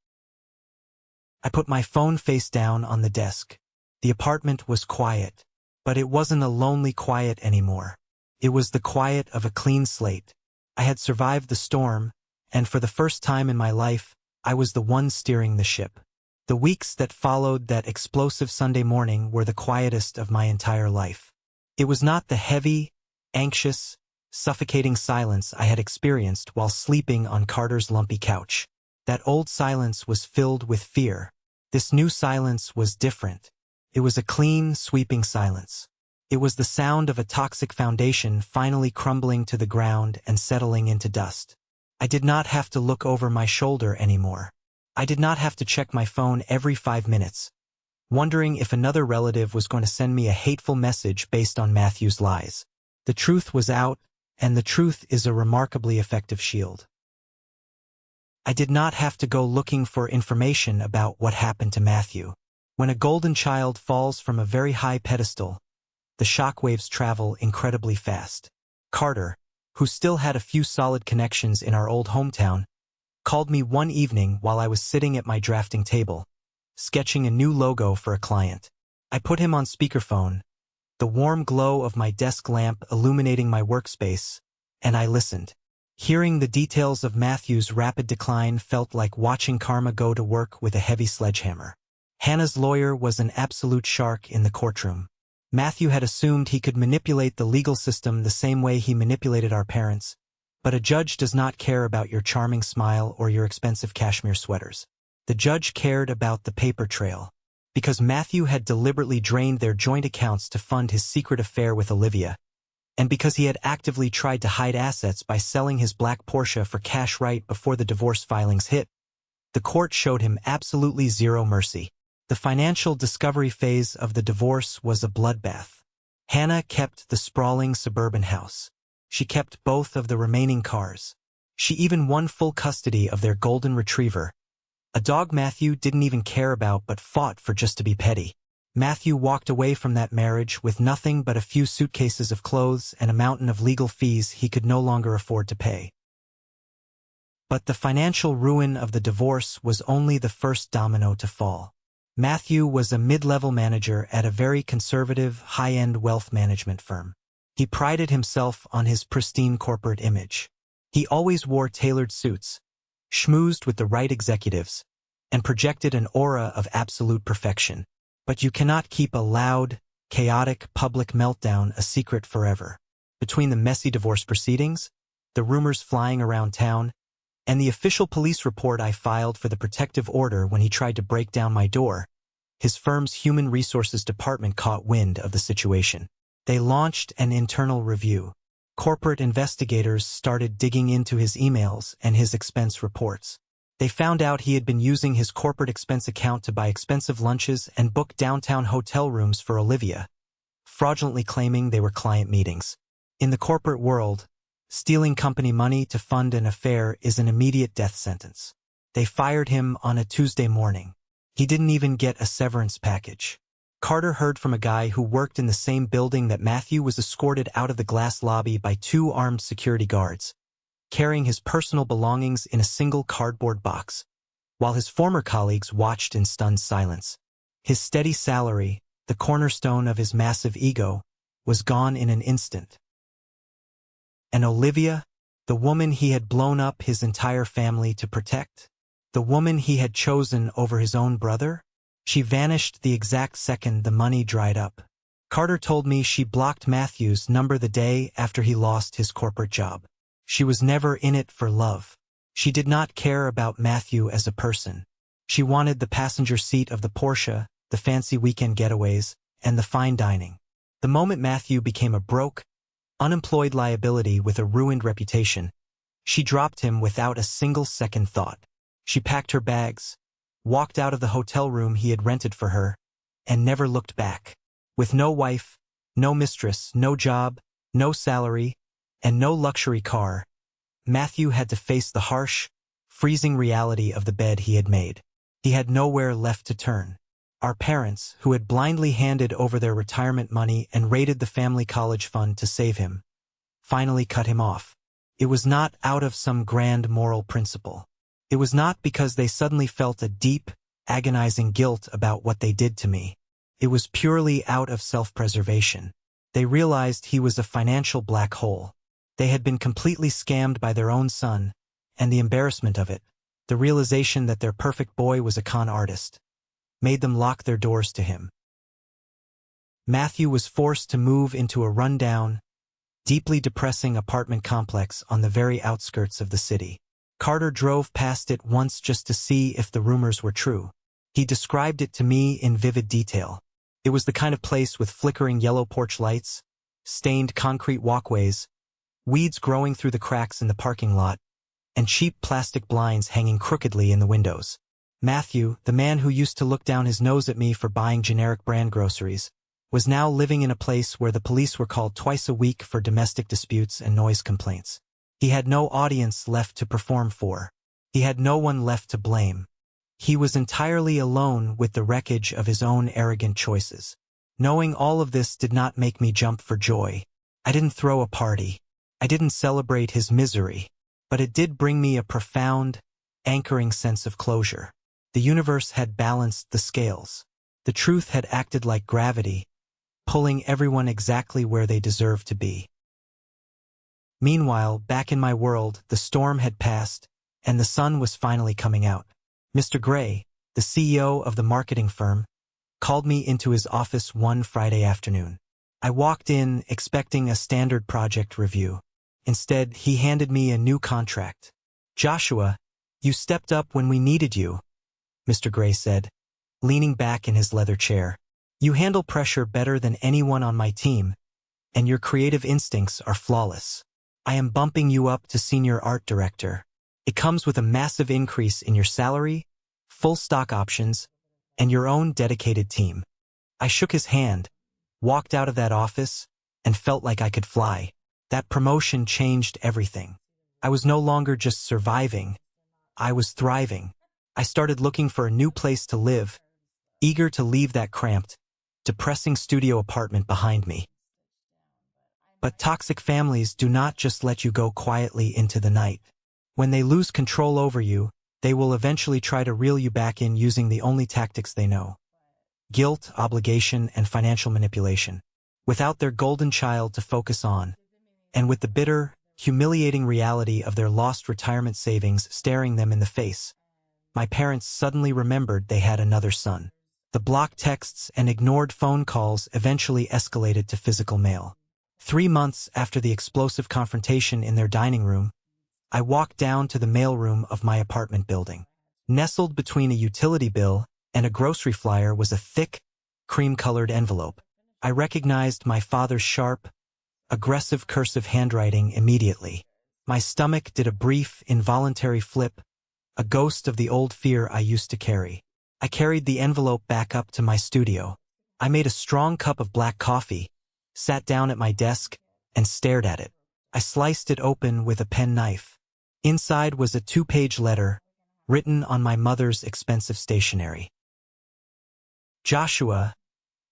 I put my phone face down on the desk. The apartment was quiet, but it wasn't a lonely quiet anymore. It was the quiet of a clean slate. I had survived the storm, and for the first time in my life, I was the one steering the ship. The weeks that followed that explosive Sunday morning were the quietest of my entire life. It was not the heavy, anxious, suffocating silence I had experienced while sleeping on Carter's lumpy couch. That old silence was filled with fear. This new silence was different. It was a clean, sweeping silence. It was the sound of a toxic foundation finally crumbling to the ground and settling into dust. I did not have to look over my shoulder anymore. I did not have to check my phone every 5 minutes, wondering if another relative was going to send me a hateful message based on Matthew's lies. The truth was out, and the truth is a remarkably effective shield. I did not have to go looking for information about what happened to Matthew. When a golden child falls from a very high pedestal, the shockwaves travel incredibly fast. Carter, who still had a few solid connections in our old hometown, called me one evening while I was sitting at my drafting table, sketching a new logo for a client. I put him on speakerphone, the warm glow of my desk lamp illuminating my workspace, and I listened. Hearing the details of Matthew's rapid decline felt like watching karma go to work with a heavy sledgehammer. Hannah's lawyer was an absolute shark in the courtroom. Matthew had assumed he could manipulate the legal system the same way he manipulated our parents, but a judge does not care about your charming smile or your expensive cashmere sweaters. The judge cared about the paper trail. Because Matthew had deliberately drained their joint accounts to fund his secret affair with Olivia, and because he had actively tried to hide assets by selling his black Porsche for cash right before the divorce filings hit, the court showed him absolutely zero mercy. The financial discovery phase of the divorce was a bloodbath. Hannah kept the sprawling suburban house. She kept both of the remaining cars. She even won full custody of their golden retriever, a dog Matthew didn't even care about but fought for just to be petty. Matthew walked away from that marriage with nothing but a few suitcases of clothes and a mountain of legal fees he could no longer afford to pay. But the financial ruin of the divorce was only the first domino to fall. Matthew was a mid-level manager at a very conservative, high-end wealth management firm. He prided himself on his pristine corporate image. He always wore tailored suits, schmoozed with the right executives, and projected an aura of absolute perfection. But you cannot keep a loud, chaotic public meltdown a secret forever. Between the messy divorce proceedings, the rumors flying around town, And the official police report I filed for the protective order when he tried to break down my door, his firm's human resources department caught wind of the situation. They launched an internal review. Corporate investigators started digging into his emails and his expense reports. They found out he had been using his corporate expense account to buy expensive lunches and book downtown hotel rooms for Olivia, fraudulently claiming they were client meetings. In the corporate world, stealing company money to fund an affair is an immediate death sentence. They fired him on a Tuesday morning. He didn't even get a severance package. Carter heard from a guy who worked in the same building that Matthew was escorted out of the glass lobby by 2 armed security guards, carrying his personal belongings in a single cardboard box, while his former colleagues watched in stunned silence. His steady salary, the cornerstone of his massive ego, was gone in an instant. And Olivia, the woman he had blown up his entire family to protect, the woman he had chosen over his own brother, she vanished the exact second the money dried up. Carter told me she blocked Matthew's number the day after he lost his corporate job. She was never in it for love. She did not care about Matthew as a person. She wanted the passenger seat of the Porsche, the fancy weekend getaways, and the fine dining. The moment Matthew became a broke, unemployed liability with a ruined reputation, she dropped him without a single second thought. She packed her bags, walked out of the hotel room he had rented for her, and never looked back. With no wife, no mistress, no job, no salary, and no luxury car, Matthew had to face the harsh, freezing reality of the bed he had made. He had nowhere left to turn. Our parents, who had blindly handed over their retirement money and raided the family college fund to save him, finally cut him off. It was not out of some grand moral principle. It was not because they suddenly felt a deep, agonizing guilt about what they did to me. It was purely out of self-preservation. They realized he was a financial black hole. They had been completely scammed by their own son, and the embarrassment of it, the realization that their perfect boy was a con artist, made them lock their doors to him. Matthew was forced to move into a rundown, deeply depressing apartment complex on the very outskirts of the city. Carter drove past it once just to see if the rumors were true. He described it to me in vivid detail. It was the kind of place with flickering yellow porch lights, stained concrete walkways, weeds growing through the cracks in the parking lot, and cheap plastic blinds hanging crookedly in the windows. Matthew, the man who used to look down his nose at me for buying generic brand groceries, was now living in a place where the police were called twice a week for domestic disputes and noise complaints. He had no audience left to perform for. He had no one left to blame. He was entirely alone with the wreckage of his own arrogant choices. Knowing all of this did not make me jump for joy. I didn't throw a party. I didn't celebrate his misery. But it did bring me a profound, anchoring sense of closure. The universe had balanced the scales. The truth had acted like gravity, pulling everyone exactly where they deserved to be. Meanwhile, back in my world, the storm had passed, and the sun was finally coming out. Mr. Gray, the CEO of the marketing firm, called me into his office one Friday afternoon. I walked in, expecting a standard project review. Instead, he handed me a new contract. "Joshua, you stepped up when we needed you," Mr. Gray said, leaning back in his leather chair. "You handle pressure better than anyone on my team, and your creative instincts are flawless. I am bumping you up to senior art director. It comes with a massive increase in your salary, full stock options, and your own dedicated team." I shook his hand, walked out of that office, and felt like I could fly. That promotion changed everything. I was no longer just surviving. I was thriving. I started looking for a new place to live, eager to leave that cramped, depressing studio apartment behind me. But toxic families do not just let you go quietly into the night. When they lose control over you, they will eventually try to reel you back in using the only tactics they know: guilt, obligation, and financial manipulation. Without their golden child to focus on, and with the bitter, humiliating reality of their lost retirement savings staring them in the face, my parents suddenly remembered they had another son. The blocked texts and ignored phone calls eventually escalated to physical mail. 3 months after the explosive confrontation in their dining room, I walked down to the mailroom of my apartment building. Nestled between a utility bill and a grocery flyer was a thick, cream-colored envelope. I recognized my father's sharp, aggressive cursive handwriting immediately. My stomach did a brief, involuntary flip, a ghost of the old fear I used to carry. I carried the envelope back up to my studio. I made a strong cup of black coffee, sat down at my desk, and stared at it. I sliced it open with a penknife. Inside was a 2-page letter, written on my mother's expensive stationery. Joshua,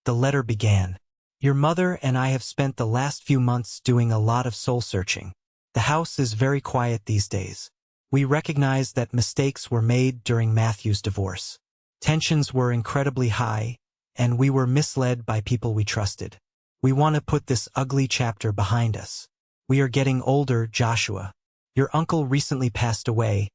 the letter began. Your mother and I have spent the last few months doing a lot of soul-searching. The house is very quiet these days. We recognize that mistakes were made during Matthew's divorce. Tensions were incredibly high, and we were misled by people we trusted. We want to put this ugly chapter behind us. We are getting older, Joshua. Your uncle recently passed away,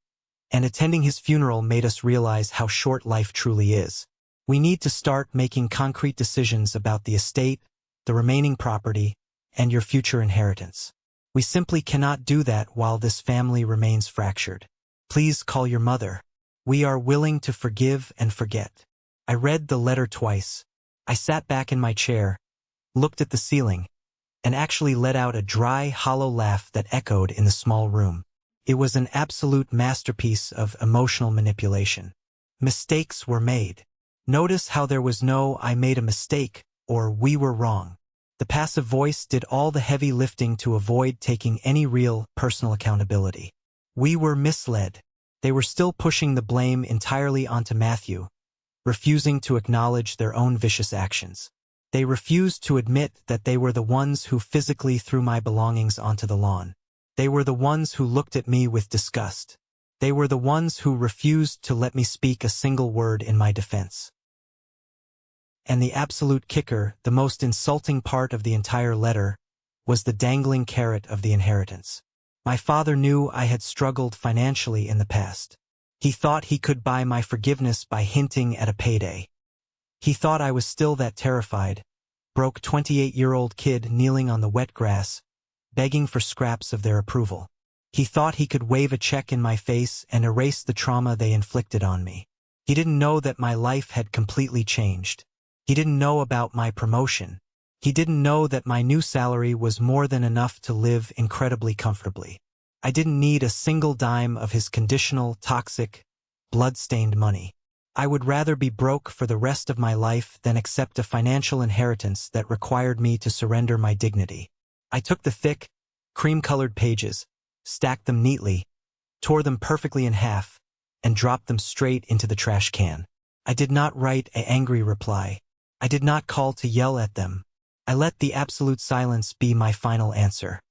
and attending his funeral made us realize how short life truly is. We need to start making concrete decisions about the estate, the remaining property, and your future inheritance. We simply cannot do that while this family remains fractured. Please call your mother. We are willing to forgive and forget. I read the letter twice. I sat back in my chair, looked at the ceiling, and actually let out a dry, hollow laugh that echoed in the small room. It was an absolute masterpiece of emotional manipulation. Mistakes were made. Notice how there was no "I made a mistake" or "we were wrong." The passive voice did all the heavy lifting to avoid taking any real, personal accountability. We were misled. They were still pushing the blame entirely onto Matthew, refusing to acknowledge their own vicious actions. They refused to admit that they were the ones who physically threw my belongings onto the lawn. They were the ones who looked at me with disgust. They were the ones who refused to let me speak a single word in my defense. And the absolute kicker, the most insulting part of the entire letter, was the dangling carrot of the inheritance. My father knew I had struggled financially in the past. He thought he could buy my forgiveness by hinting at a payday. He thought I was still that terrified, broke 28-year-old kid kneeling on the wet grass, begging for scraps of their approval. He thought he could wave a check in my face and erase the trauma they inflicted on me. He didn't know that my life had completely changed. He didn't know about my promotion. He didn't know that my new salary was more than enough to live incredibly comfortably. I didn't need a single dime of his conditional, toxic, blood-stained money. I would rather be broke for the rest of my life than accept a financial inheritance that required me to surrender my dignity. I took the thick, cream-colored pages, stacked them neatly, tore them perfectly in half, and dropped them straight into the trash can. I did not write an angry reply. I did not call to yell at them. I let the absolute silence be my final answer.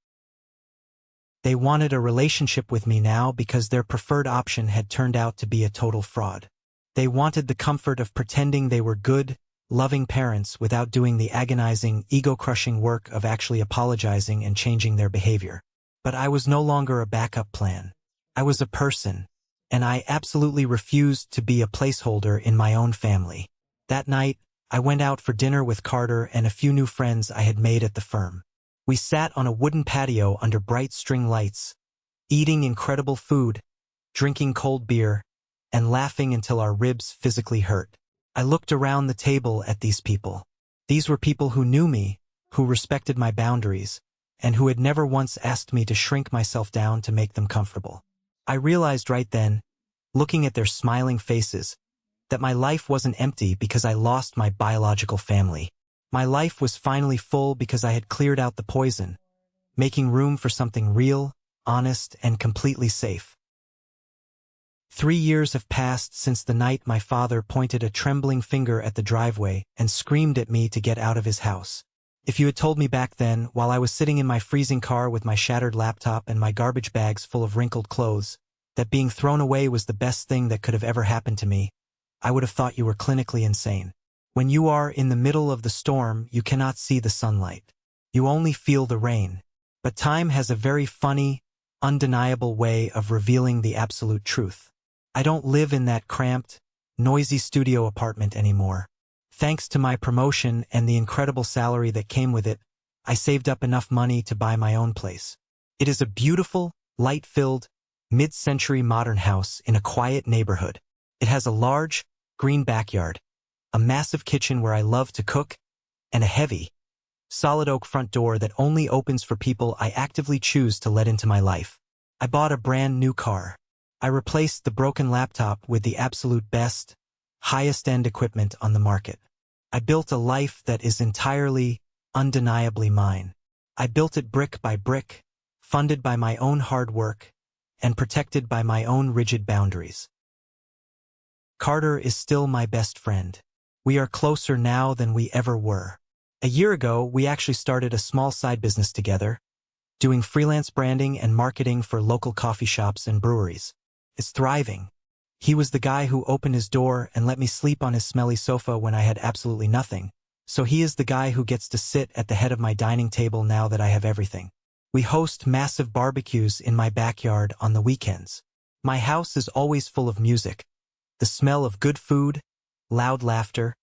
They wanted a relationship with me now because their preferred option had turned out to be a total fraud. They wanted the comfort of pretending they were good, loving parents without doing the agonizing, ego-crushing work of actually apologizing and changing their behavior. But I was no longer a backup plan. I was a person, and I absolutely refused to be a placeholder in my own family. That night, I went out for dinner with Carter and a few new friends I had made at the firm. We sat on a wooden patio under bright string lights, eating incredible food, drinking cold beer, and laughing until our ribs physically hurt. I looked around the table at these people. These were people who knew me, who respected my boundaries, and who had never once asked me to shrink myself down to make them comfortable. I realized right then, looking at their smiling faces, that my life wasn't empty because I lost my biological family. My life was finally full because I had cleared out the poison, making room for something real, honest, and completely safe. 3 years have passed since the night my father pointed a trembling finger at the driveway and screamed at me to get out of his house. If you had told me back then, while I was sitting in my freezing car with my shattered laptop and my garbage bags full of wrinkled clothes, that being thrown away was the best thing that could have ever happened to me, I would have thought you were clinically insane. When you are in the middle of the storm, you cannot see the sunlight. You only feel the rain. But time has a very funny, undeniable way of revealing the absolute truth. I don't live in that cramped, noisy studio apartment anymore. Thanks to my promotion and the incredible salary that came with it, I saved up enough money to buy my own place. It is a beautiful, light-filled, mid-century modern house in a quiet neighborhood. It has a large, green backyard, a massive kitchen where I love to cook, and a heavy, solid oak front door that only opens for people I actively choose to let into my life. I bought a brand new car. I replaced the broken laptop with the absolute best, highest-end equipment on the market. I built a life that is entirely, undeniably mine. I built it brick by brick, funded by my own hard work, and protected by my own rigid boundaries. Carter is still my best friend. We are closer now than we ever were. A year ago, we actually started a small side business together, doing freelance branding and marketing for local coffee shops and breweries. It's thriving. He was the guy who opened his door and let me sleep on his smelly sofa when I had absolutely nothing. So he is the guy who gets to sit at the head of my dining table now that I have everything. We host massive barbecues in my backyard on the weekends. My house is always full of music, the smell of good food, loud laughter,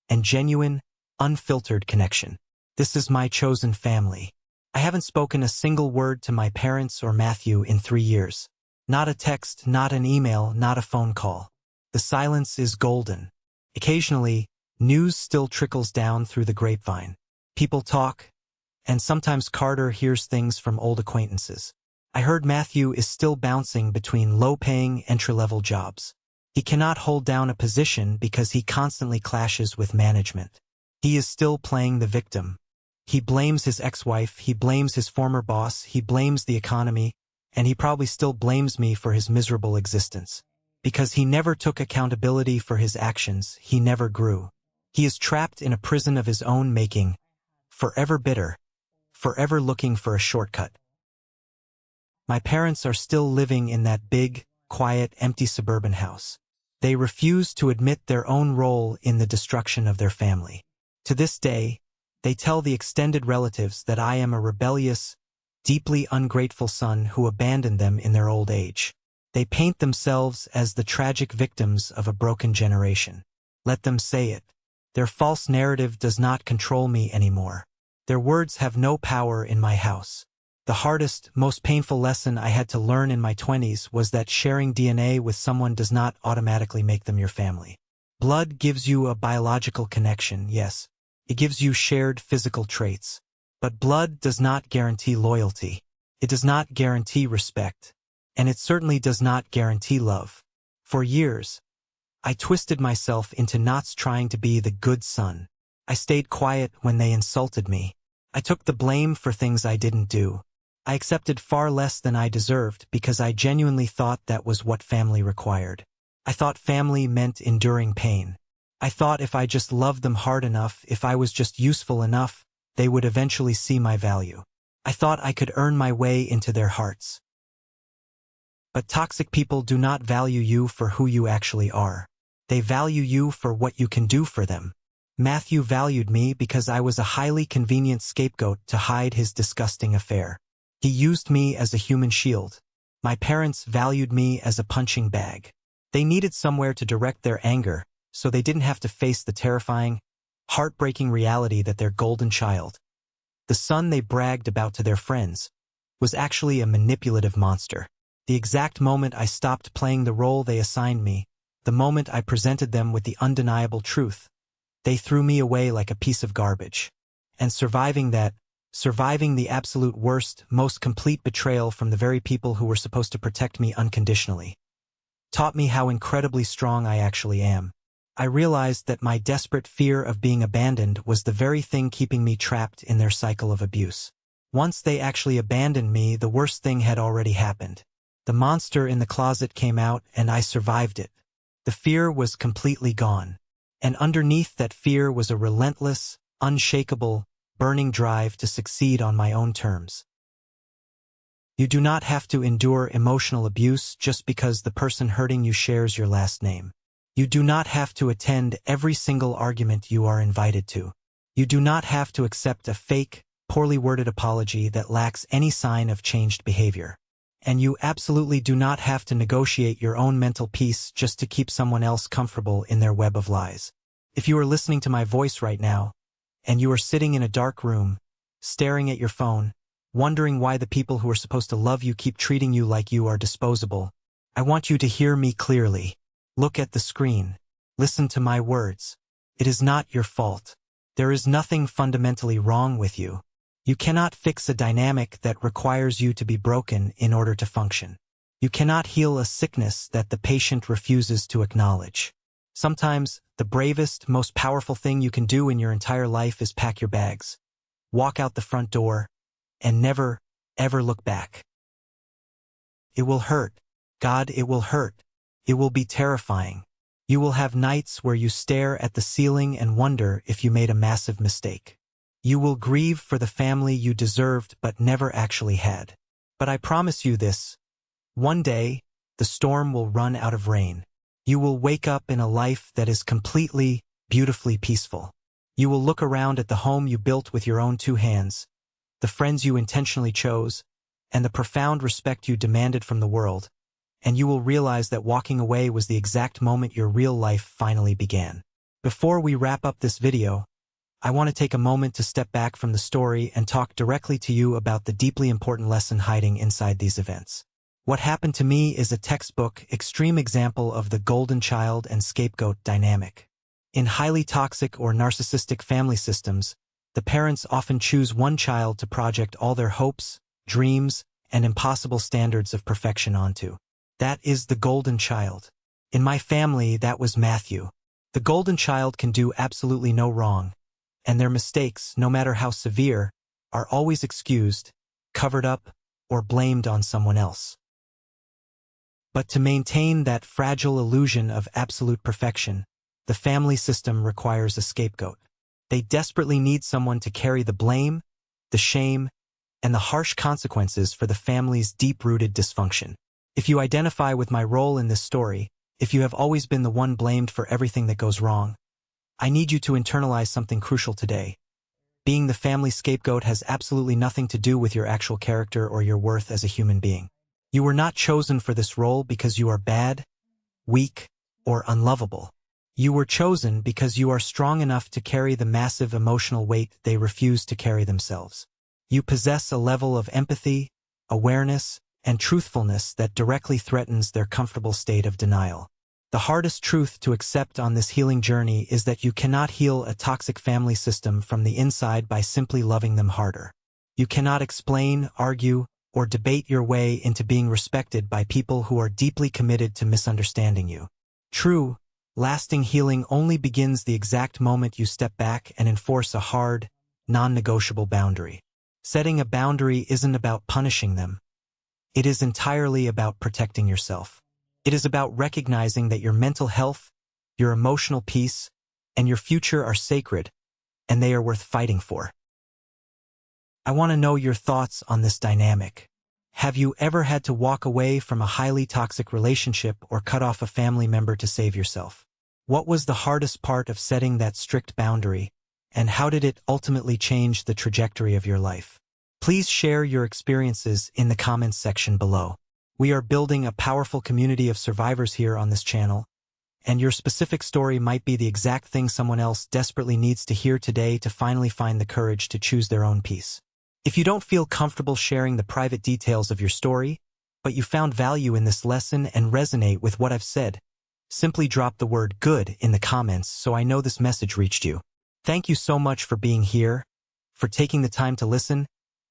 and genuine, unfiltered connection. This is my chosen family. I haven't spoken a single word to my parents or Matthew in 3 years. Not a text, not an email, not a phone call. The silence is golden. Occasionally, news still trickles down through the grapevine. People talk, and sometimes Carter hears things from old acquaintances. I heard Matthew is still bouncing between low-paying entry-level jobs. He cannot hold down a position because he constantly clashes with management. He is still playing the victim. He blames his ex-wife, he blames his former boss, he blames the economy, and he probably still blames me for his miserable existence. Because he never took accountability for his actions, he never grew. He is trapped in a prison of his own making, forever bitter, forever looking for a shortcut. My parents are still living in that big, quiet, empty suburban house. They refuse to admit their own role in the destruction of their family. To this day, they tell the extended relatives that I am a rebellious, deeply ungrateful son who abandoned them in their old age. They paint themselves as the tragic victims of a broken generation. Let them say it. Their false narrative does not control me anymore. Their words have no power in my house. The hardest, most painful lesson I had to learn in my 20s was that sharing DNA with someone does not automatically make them your family. Blood gives you a biological connection, yes. It gives you shared physical traits. But blood does not guarantee loyalty. It does not guarantee respect. And it certainly does not guarantee love. For years, I twisted myself into knots trying to be the good son. I stayed quiet when they insulted me. I took the blame for things I didn't do. I accepted far less than I deserved because I genuinely thought that was what family required. I thought family meant enduring pain. I thought if I just loved them hard enough, if I was just useful enough, they would eventually see my value. I thought I could earn my way into their hearts. But toxic people do not value you for who you actually are. They value you for what you can do for them. Matthew valued me because I was a highly convenient scapegoat to hide his disgusting affair. He used me as a human shield. My parents valued me as a punching bag. They needed somewhere to direct their anger, so they didn't have to face the terrifying, heartbreaking reality that their golden child, the son they bragged about to their friends, was actually a manipulative monster. The exact moment I stopped playing the role they assigned me, the moment I presented them with the undeniable truth, they threw me away like a piece of garbage. And surviving the absolute worst, most complete betrayal from the very people who were supposed to protect me unconditionally, taught me how incredibly strong I actually am. I realized that my desperate fear of being abandoned was the very thing keeping me trapped in their cycle of abuse. Once they actually abandoned me, the worst thing had already happened. The monster in the closet came out and I survived it. The fear was completely gone. And underneath that fear was a relentless, unshakable, burning drive to succeed on my own terms. You do not have to endure emotional abuse just because the person hurting you shares your last name. You do not have to attend every single argument you are invited to. You do not have to accept a fake, poorly worded apology that lacks any sign of changed behavior. And you absolutely do not have to negotiate your own mental peace just to keep someone else comfortable in their web of lies. If you are listening to my voice right now, and you are sitting in a dark room, staring at your phone, wondering why the people who are supposed to love you keep treating you like you are disposable. I want you to hear me clearly. Look at the screen. Listen to my words. It is not your fault. There is nothing fundamentally wrong with you. You cannot fix a dynamic that requires you to be broken in order to function. You cannot heal a sickness that the patient refuses to acknowledge. Sometimes, the bravest, most powerful thing you can do in your entire life is pack your bags, walk out the front door, and never, ever look back. It will hurt. God, it will hurt. It will be terrifying. You will have nights where you stare at the ceiling and wonder if you made a massive mistake. You will grieve for the family you deserved but never actually had. But I promise you this. One day, the storm will run out of rain. You will wake up in a life that is completely, beautifully peaceful. You will look around at the home you built with your own two hands, the friends you intentionally chose, and the profound respect you demanded from the world, and you will realize that walking away was the exact moment your real life finally began. Before we wrap up this video, I want to take a moment to step back from the story and talk directly to you about the deeply important lesson hiding inside these events. What happened to me is a textbook, extreme example of the golden child and scapegoat dynamic. In highly toxic or narcissistic family systems, the parents often choose one child to project all their hopes, dreams, and impossible standards of perfection onto. That is the golden child. In my family, that was Matthew. The golden child can do absolutely no wrong, and their mistakes, no matter how severe, are always excused, covered up, or blamed on someone else. But to maintain that fragile illusion of absolute perfection, the family system requires a scapegoat. They desperately need someone to carry the blame, the shame, and the harsh consequences for the family's deep-rooted dysfunction. If you identify with my role in this story, if you have always been the one blamed for everything that goes wrong, I need you to internalize something crucial today. Being the family scapegoat has absolutely nothing to do with your actual character or your worth as a human being. You were not chosen for this role because you are bad, weak, or unlovable. You were chosen because you are strong enough to carry the massive emotional weight they refuse to carry themselves. You possess a level of empathy, awareness, and truthfulness that directly threatens their comfortable state of denial. The hardest truth to accept on this healing journey is that you cannot heal a toxic family system from the inside by simply loving them harder. You cannot explain, argue, or debate your way into being respected by people who are deeply committed to misunderstanding you. True, lasting healing only begins the exact moment you step back and enforce a hard, non-negotiable boundary. Setting a boundary isn't about punishing them. It is entirely about protecting yourself. It is about recognizing that your mental health, your emotional peace, and your future are sacred, and they are worth fighting for. I want to know your thoughts on this dynamic. Have you ever had to walk away from a highly toxic relationship or cut off a family member to save yourself? What was the hardest part of setting that strict boundary, and how did it ultimately change the trajectory of your life? Please share your experiences in the comments section below. We are building a powerful community of survivors here on this channel, and your specific story might be the exact thing someone else desperately needs to hear today to finally find the courage to choose their own peace. If you don't feel comfortable sharing the private details of your story, but you found value in this lesson and resonate with what I've said, simply drop the word "good" in the comments so I know this message reached you. Thank you so much for being here, for taking the time to listen,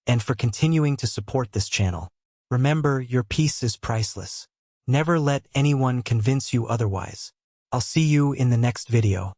and for continuing to support this channel. Remember, your peace is priceless. Never let anyone convince you otherwise. I'll see you in the next video.